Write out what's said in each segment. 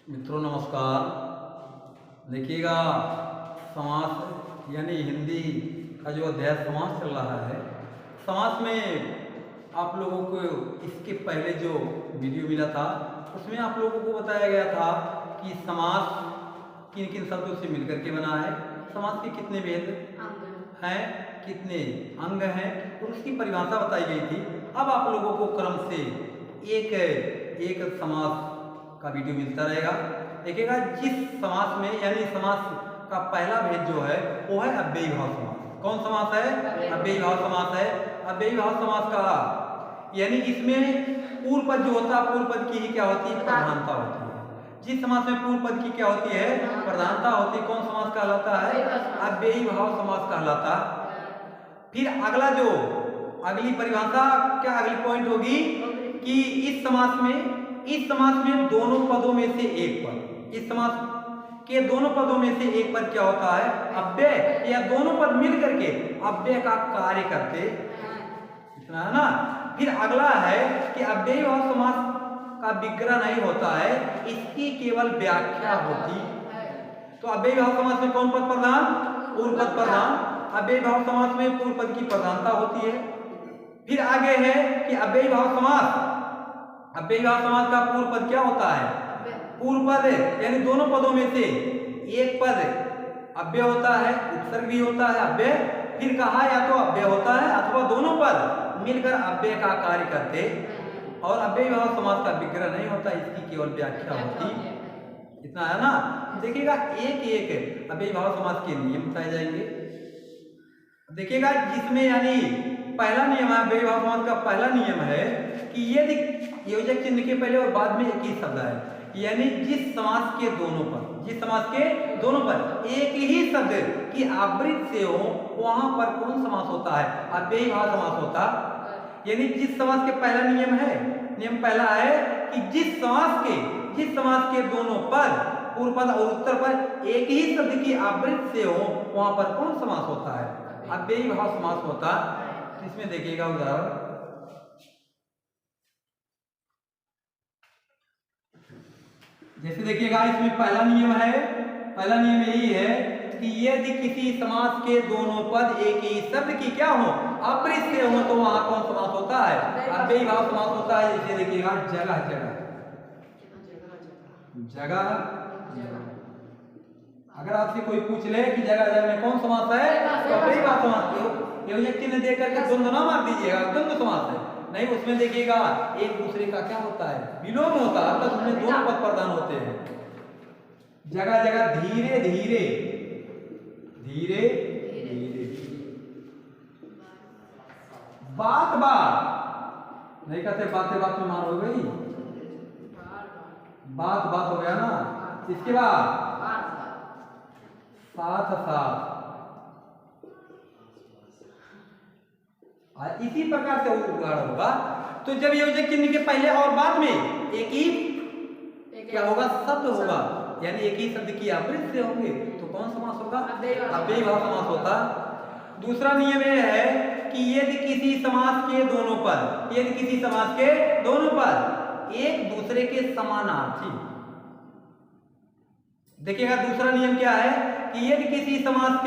मित्रों नमस्कार। देखिएगा, समास यानी हिंदी का जो अध्याय समास चल रहा है, समास में आप लोगों को इसके पहले जो वीडियो मिला था उसमें आप लोगों को बताया गया था कि समास किन किन शब्दों से मिलकर के बना है, समास के कितने भेद हैं, कितने अंग हैं और उसकी परिभाषा बताई गई थी। अब आप लोगों को क्रम से एक एक समास का वीडियो मिलता रहेगा। देखिएगा, जिस समास में यानी समास का पहला भेद जो है वो है अव्ययी भाव समास। कौन समास है? अव्ययी भाव समास है। अव्ययी भाव समास का यानी इसमें पूर्व पद जो होता है, पूर्व पद की ही क्या होती है? प्रधानता होती है। जिस समास में पूर्व पद की क्या होती है? प्रधानता होती है। कौन समास कहलाता है? अव्ययी भाव समास कहलाता। फिर अगला जो अगली परिभाषा क्या अगली पॉइंट होगी कि इस समास में दोनों पदों में से एक पद, इस समास के दोनों पदों में से एक पद क्या होता है? अव्यय, या दोनों पद मिल करके अव्यय का कार्य करते, इतना है ना। फिर अगला है कि अव्ययी भाव समास का विग्रह नहीं होता है, इसकी केवल व्याख्या होती। तो अव्ययी भाव समास में कौन पद प्रधान? पूर्व पद प्रधान। अव्ययी भाव समास में पूर्व पद की प्रधानता होती है। फिर आगे है कि अव्ययी भाव समास, अव्ययी भाव समास का पूर्व पद क्या होता है? पूर्व पद, यानी दोनों पदों में से एक पद अव्यय होता है, उपसर्ग भी होता है अव्यय। फिर कहा या तो अव्यय होता है अथवा दोनों पद मिलकर अव्यय का कार्य करते, और अव्ययी भाव समास का विग्रह नहीं होता, इसकी केवल व्याख्या होती। इतना है ना। देखिएगा, एक एक अव्ययी भाव समास के नियम बताए जाएंगे। देखिएगा, जिसमें यानी पहला नियम है, अव्ययी भाव समास का पहला नियम है कि यदि योजक चिन्ह के पहले और बाद में एक ही शब्द है, यानी जिस समास के दोनों पद, जिस समास के दोनों पद एक ही शब्द की आवृत्ति से हो, वहां पर कौन समास होता है? अव्ययी भाव समास होता। यानी जिस समास के पहला नियम है, नियम पहला है कि जिस समास के दोनों पद, पूर्व पद और उत्तर पद एक ही शब्द की आवृत्ति से हो, वहां पर कौन समास होता है? अव्ययी भाव समास होता। इसमें देखिएगा उदाहरण, जैसे देखिएगा इसमें पहला नियम है, पहला नियम यही है कि यदि किसी समास के दोनों पद एक ही शब्द की क्या हो? आवृत्ति से हो, तो वहां कौन समास होता है? अव्ययी भाव समास होता है। जैसे देखिएगा, जगह जगह, अगर आपसे कोई पूछ ले कि जगह जगह में कौन समास है, तो अव्ययी भाव समास। योजक चिन्ह देख करके द्वंद्व ना मार दीजिएगा, द्वंद्व समास है नहीं। उसमें देखिएगा एक दूसरे का क्या होता है? विलोम होता है, तो उसमें दोनों पद प्रधान होते हैं। जगह जगह, धीरे धीरे, धीरे धीरे, बात बात नहीं कहते, बातें बात में मार हो गई, बात बात हो गया ना। इसके बाद साथ साथ, इसी प्रकार से उदाहरण होगा। तो जब योजक चिन्ह के पहले और बाद में एक ही क्या होगा? शब्द होगा, यानी एक ही शब्द की आवृत्ति से होंगे, तो कौन समास होगा? अव्ययी भाव समास होता। दूसरा नियम यह है कि यदि किसी समास के दोनों पद, यदि किसी समास के दोनों पद एक दूसरे के समानार्थी, देखिएगा दूसरा नियम क्या है कि यदि किसी समास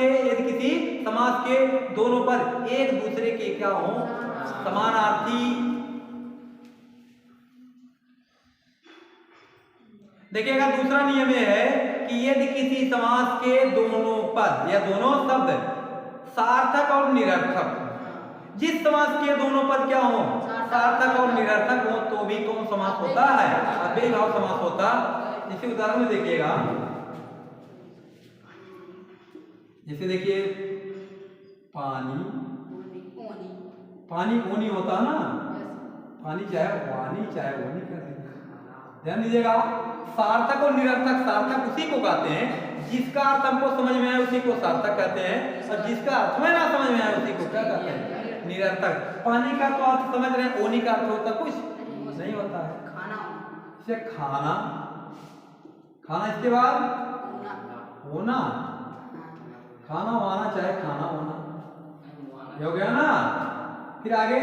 के दोनों पद एक दूसरे के क्या हो? समानार्थी। देखिएगा, दूसरा नियम यह है कि यदि किसी समास के दोनों पद या दोनों शब्द सार्थक और निरर्थक, जिस समास के दोनों पद क्या हो? सार्थक और निरर्थक हो, तो भी कौन समास होता है? अव्ययी भाव समास होता। इसी उदाहरण में देखिएगा, जैसे देखिए पानी, पानी ओनी होता ना, पानी चाहे वानी चाहे ओनी कर दीजिए, ध्यान दीजिएगा। सार्थक और निरर्थक, सार्थक उसी को कहते हैं जिसका अर्थ हमको समझ में आए, उसी को सार्थक कहते हैं, और जिसका अर्थ में ना समझ में आए उसी को क्या कहते हैं? निरर्थक। पानी का तो अर्थ समझ रहे हैं, ओनी का अर्थ होता कुछ नहीं होता है। खाना, खाना, खाना, इसके बाद होना, खाना वाना चाहे खाना होना, ये हो गया ना। फिर आगे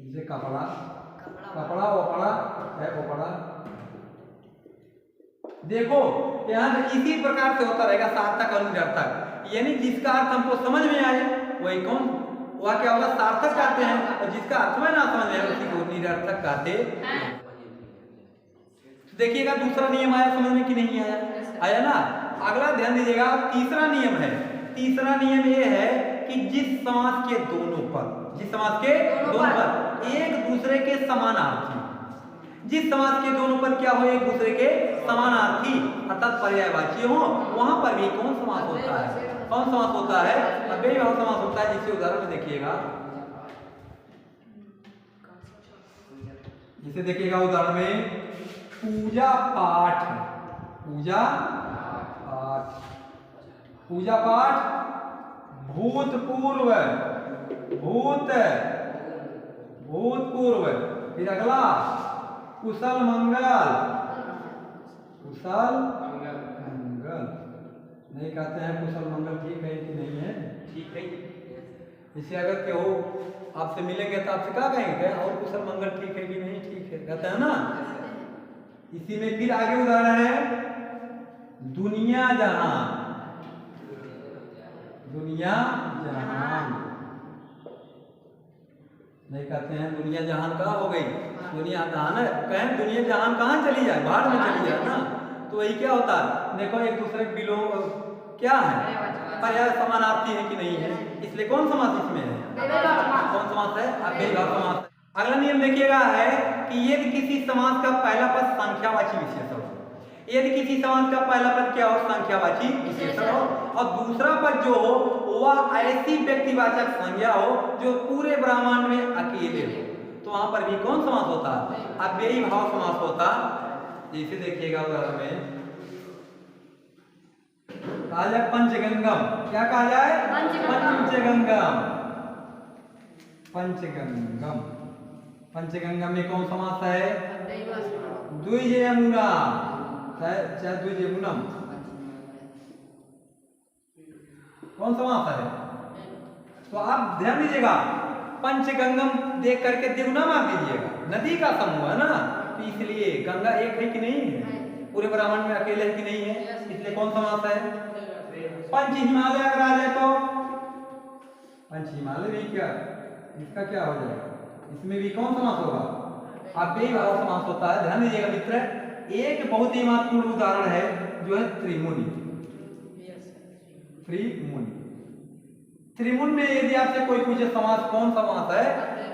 जैसे कपड़ा, कपड़ा वपड़ा है, वपड़ा, देखो यहाँ पे इसी प्रकार से होता रहेगा सार्थक और निरर्थक, यानी जिसका अर्थ हमको समझ में आए वही कौन वह क्या होगा सार्थक कहते हैं, और जिसका अर्थ में ना समझ में आए उसी को निरर्थक कहते हैं। देखिएगा दूसरा नियम आया समझ में कि नहीं आया, आया ना। अगला ध्यान दीजिएगा तीसरा नियम है। तीसरा नियम ये है कि जिस समास के दोनों पद, जिस समास के दोनों पद एक दूसरे के समानार्थी, जिस समास के दोनों पद क्या हो एक दूसरे के समानार्थी अर्थात पर्यायवाची हो, वहां पर भी कौन समास होता है, कौन समास होता है, अव्ययीभाव समास होता है। जिसके उदाहरण में देखिएगा, जिसे देखिएगा उदाहरण में पूजा पाठ, पूजा पाठ, पूजा पाठ भूतपूर्व, भूत भूतपूर्व। फिर अगला कुशल मंगल, कुशल मंगल नहीं कहते हैं, कुशल मंगल ठीक है कि नहीं है, ठीक है। इसे अगर केहू आपसे मिलेंगे तो आपसे क्या कहेंगे, और कुशल मंगल ठीक है कि नहीं, ठीक है कहते हैं ना। इसी में फिर आगे उदाहरण है दुनिया जहान, दुनिया जहान नहीं कहते हैं, दुनिया जहान कहाँ हो गई, दुनिया जहान है, कहें दुनिया जहान कहाँ चली जाए, बाहर में चली जाए ना। तो वही क्या होता है, देखो एक दूसरे के बिलो क्या है, पर्याय समानार्थी है कि नहीं है, इसलिए कौन समास इसमें है, कौन समास है, अव्ययीभाव समास। अगला नियम देखिएगा है कि यदि किसी समास का पहला पद संख्यावाची विशेषण हो, यदि किसी समास का पहला पद क्या हो संख्यावाची विशेषण हो, और दूसरा पद जो हो वह ऐसी व्यक्तिवाचक संज्ञा हो जो पूरे ब्रह्मांड में अकेले हो, तो वहां पर भी कौन समास होता है, अव्ययीभाव समास होता। जैसे देखिएगा उदाहरण में कहा जाए पंचगंगम, क्या कहा जाए, पंचगंगम, पंचगंगम, पंचगंगम में कौन समास है, द्विजयमुना, चाहे द्विजयमुनम, कौन समास है। तो आप ध्यान दीजिएगा पंचगंगम देख करके द्विगुना मार दीजिएगा, नदी का समूह है ना, तो इसलिए गंगा एक है कि नहीं है, पूरे ब्रह्मांड में अकेले है कि नहीं है, इसलिए कौन समास है। पंच हिमालय अगर आ जाए तो पंच हिमालय भी क्या, इसका क्या हो जाएगा, इसमें भी कौन समास होगा, अव्ययीभाव समास होता है। ध्यान दीजिएगा मित्र, एक बहुत ही महत्वपूर्ण उदाहरण है जो है त्रिमुनि, त्रिमुनि, त्रिमुन में यदि आपसे कोई पूछे समास कौन समास है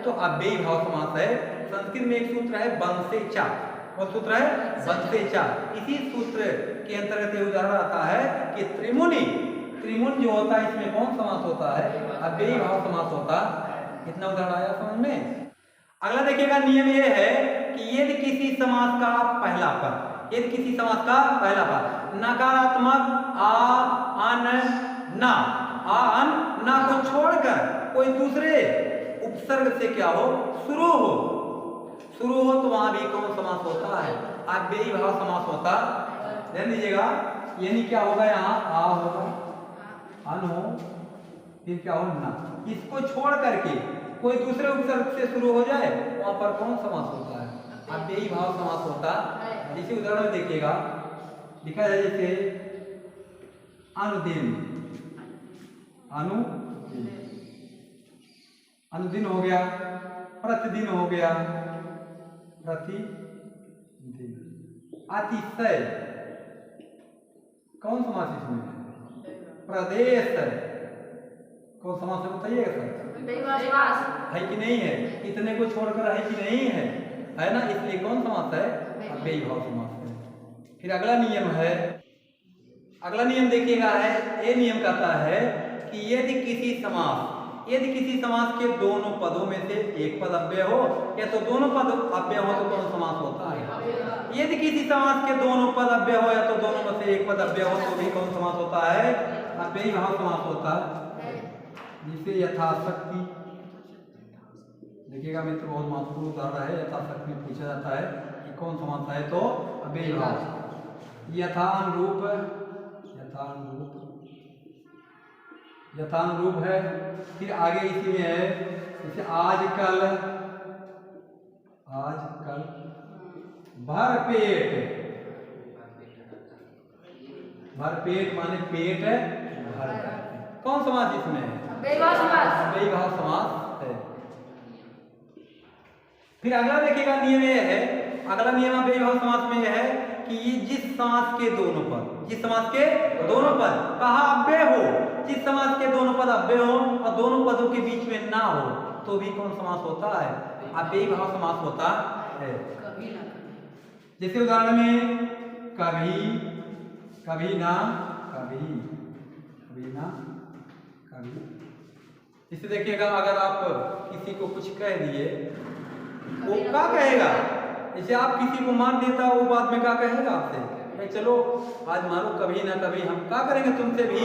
तो अव्ययीभाव समास है। संस्कृत में एक सूत्र है वंशे चा, कौन सूत्र है, वंशे चा। इसी सूत्र के अंतर्गत यह उदाहरण आता है कि त्रिमुनि, त्रिमुन जो होता है इसमें कौन समास होता है, अव्ययीभाव समास होता। कितना उदाहरण आया समझ में। अगला देखिएगा नियम यह है कि यदि किसी समास का पहला पद, यदि किसी समास का पहला पद नकारात्मक आ अन ना, आ अन ना को छोड़कर कोई दूसरे उपसर्ग से क्या हो शुरू हो, शुरू हो तो वहां भी कौन समास होता है, अव्ययीभाव समास होता। ध्यान दीजिएगा, यानी क्या होगा, यहाँ आ होगा, अन हो, फिर क्या हो ना, इसको छोड़ करके कोई दूसरे उपसर्ग से शुरू हो जाए वहां पर कौन समास होता है, अव्ययीभाव समास होता। इसी उदाहरण में देखिएगा लिखा है जैसे अनुदिन, अनुदिन, अनुदिन हो गया, प्रतिदिन हो गया, प्रतिदिन, अतिशय कौन समास इसमें, प्रदेश कौन समास है बताइएगा सर, है कि नहीं है, इतने को छोड़कर है कि नहीं है ना, इसलिए कौन समास है, अव्ययीभाव समास है। फिर अगला नियम है, अगला नियम देखिएगा है, ये नियम कहता है कि यदि किसी समास, यदि किसी समास के दोनों पदों में से एक पद अव्यय हो या तो दोनों पद अव्यय हो तो कौन समास होता है। यदि किसी समास के दोनों पद अव्यय हो या तो दोनों में से एक पद अव्यय हो तो भी कौन समास होता है, अव्ययीभाव समास होता है। जिसे यथाशक्ति देखिएगा मित्र, बहुत महत्वपूर्ण उदाहरण है, यथाशक्ति में पूछा जाता है कि कौन समास है तो अव्ययीभाव। यथानुरूप, यथानुरूप, यथानुरूप है। फिर आगे इसी में है जैसे आजकल, आजकल, भरपेट, भरपेट माने पेट भर कर। कौन समास इसमें है? अव्ययीभाव समास। अव्ययीभाव समास है। फिर अगला देखिएगा नियम ये है, अगला नियम अव्ययीभाव समास में यह है कि ये जिस समास के दोनों पद, जिस समास के दोनों पद कहा अव्यय हो, जिस समास के दोनों पद अव्यय हो और दोनों पदों के बीच में ना हो तो भी कौन समास होता है? अव्ययीभाव समास होता है। जैसे उदाहरण में कभी, कभी ना कभी, कभी ना कभी। इसे देखिएगा, अगर आप किसी को कुछ कह दिए वो क्या कहेगा? जैसे आप किसी को मार देता वो बाद में क्या कहेगा आपसे? भाई चलो आज मारो, कभी ना कभी हम क्या करेंगे, तुमसे भी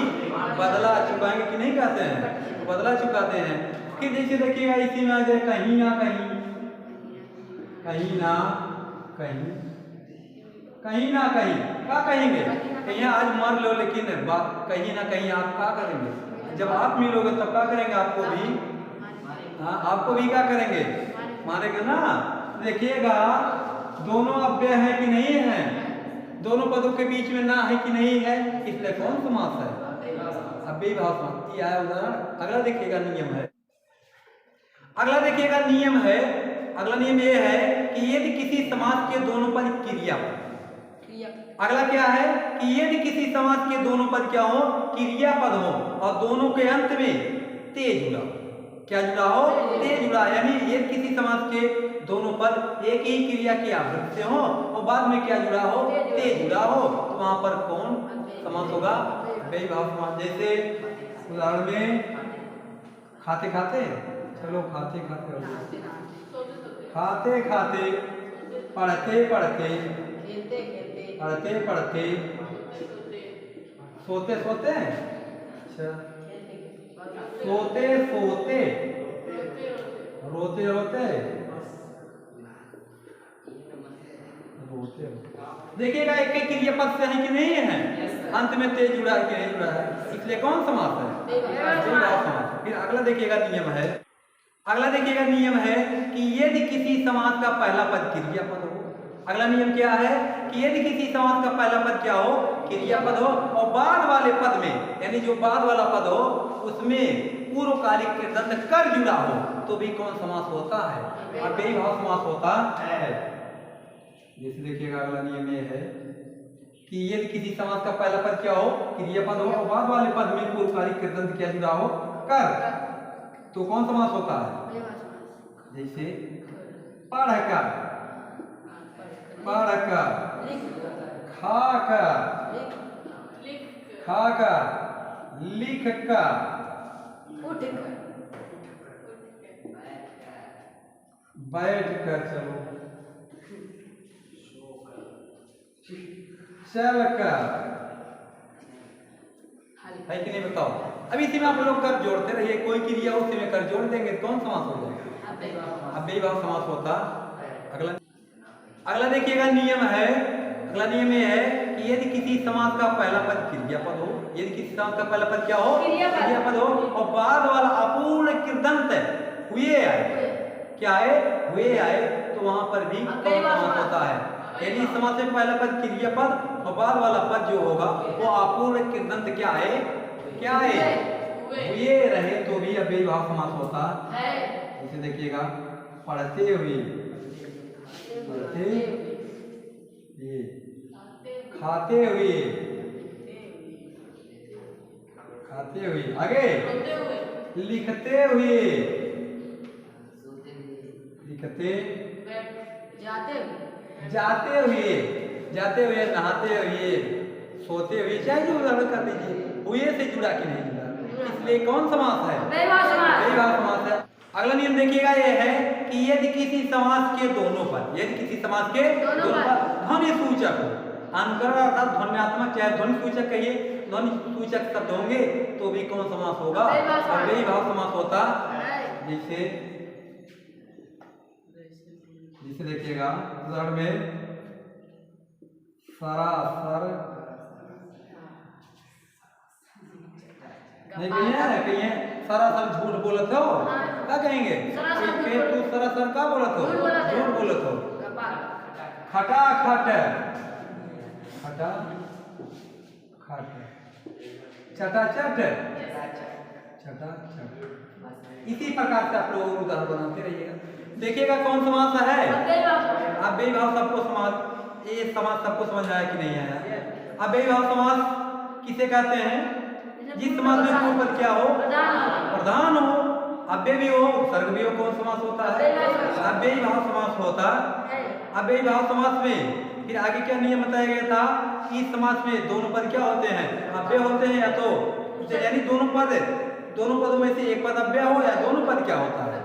बदला चुकाएंगे कि नहीं कहते हैं? बदला चुकाते हैं। फिर जैसे देखिएगा इसी में आ जाए कहीं ना कहीं, कहीं ना कहीं, कहीं ना कहीं क्या कहेंगे? कहीं आज मार लो लेकिन कहीं ना कहीं आप क्या करेंगे? जब आप मिलोगे तब क्या करेंगे? आपको भी, हाँ आपको भी क्या करेंगे? मारेंगे ना। देखिएगा दोनों अव्यय है कि नहीं है, दोनों पदों के बीच में ना है कि नहीं है, इसलिए कौन समास है? अव्ययीभाव समास। ये आया उदाहरण। अगला देखिएगा नियम है, अगला देखिएगा नियम है, अगला नियम ये है कि यदि किसी समास के दोनों पद क्रियापद, अगला क्या है कि यदि किसी समास के दोनों पद क्या हो? क्रियापद हो और दोनों के अंत में ते जुड़ा, क्या जुड़ा हो? ते जुड़ा। यानी यदि किसी समास के दोनों पद एक ही क्रिया की आवृत्ति से हो और बाद में क्या जुड़ा हो? ते जुड़ा हो, तो वहां पर कौन समास होगा? अव्ययीभाव समास। जैसे उदाहरण में खाते खाते, चलो खाते खाते, खाते खाते, पढ़ते पढ़ते, पढ़ते पढ़ते, सोते सोते, अच्छा सोते सोते, रोते रोते, रोते। देखिएगा एक एक क्रियापद से है कि नहीं है, अंत में ते जुड़ा है कि नहीं जुड़ा है, इसलिए कौन समास है? अव्ययीभाव समास। फिर अगला देखिएगा नियम है, अगला देखिएगा नियम है कि यदि किसी समास का पहला पद क्रियापद हो, अगला नियम क्या है कि यदि किसी समास का पहला पद क्या हो? क्रियापद हो और बाद वाले पद में, यानी जो बाद वाला पद हो उसमें पूर्वकालिक कृदंत कर जुड़ा हो तो भी कौन समास होता है? अव्ययीभाव समास होता है। जैसे देखिएगा अगला नियम ये है कि यदि किसी समास का पहला पद क्या हो? क्रियापद हो और बाद वाले पद में पूर्वकालिक कृदंत क्या जुड़ा हो? कर, तो कौन समास होता है? जैसे पढ़कर, पढ़कर, खाकर, खाकर, लिखकर, बैठकर, चलो चलकर, है कि नहीं बताओ? अब इसी में आप लोग कर जोड़ते रहिए, कोई क्रिया उसी में कर जोड़ देंगे कौन समास हो जाएगा? अव्ययीभाव समास होता। अगला, अगला देखिएगा नियम है, अगला नियम ये है कि यदि किसी समास का पहला पद क्रियापद हो, यदि किसी समास का पहला पद क्या हो? क्रियापद हो और बाद वाला अपूर्ण कृदंत हुए आए, क्या है? हुए आए, तो वहां पर भी कौन समास होता है? यानी समास में पहला पद क्रियापद और बाद वाला पद जो होगा वो अपूर्ण कृदंत क्या है? क्या है? हुए रहे तो भी अव्ययीभाव समास होता है। इसे देखिएगा पढ़ते हुए, पढ़ते, ये खाते हुए, खाते हुए, आगे लिखते हुए, लिखते, जाते हुए, जाते हुए, नहाते हुए, सोते हुए, चाहे जो उदाहरण कर दीजिए, हुए से जुड़ा कि नहीं जुड़ा, इसलिए कौन समास है? अव्ययीभाव समास है। अगला नियम देखिएगा ये है कि यदि किसी समास के दोनों पद, यदि किसी समास के दोनों पद ध्वनि सूचक हो, अनुकरण अर्थात ध्वन्यात्मक चाहे ध्वनि सूचक कहिए, ध्वनि सूचक शब्द होंगे तो भी कौन समास होगा? अव्ययीभाव समास होता। जैसे जैसे देखिएगा उदाहरण में सरासर, नहीं कहिए सरासर झूठ बोलत हो, क्या कहेंगे? तू सरासर क्या बोलत हो? झूठ बोलत हो। खटा खट, खटा खट, चटाचट, चटाचट। इसी प्रकार से आप लोग उदाहरण बनाते रहिएगा। देखिएगा कौन समास है। अव्ययी भाव सबको समास, ये समास सबको समझ में आया कि नहीं आया? अव्ययी भाव समास किसे कहते हैं? जिस समास में पूर्व पद क्या हो? प्रधान हो, अव्यय भी हो, उपसर्ग भी हो। कौन समास होता है? अव्ययी भाव समास होता है। अव्ययी भाव समास में फिर आगे क्या नियम बताया गया था? इस समास में दोनों पद क्या होते हैं? अव्यय होते हैं, या तो यानी दोनों पदों में से एक पद अव्यय हो या दोनों पद क्या होता है?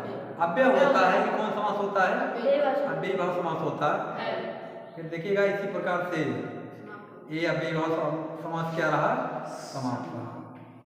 अव्यय होता है। ये कौन समास होता है? अव्ययी भाव समास होता है। फिर देखिएगा इसी प्रकार से ये अव्ययी भाव समास क्या रहा? समाप्त रहा।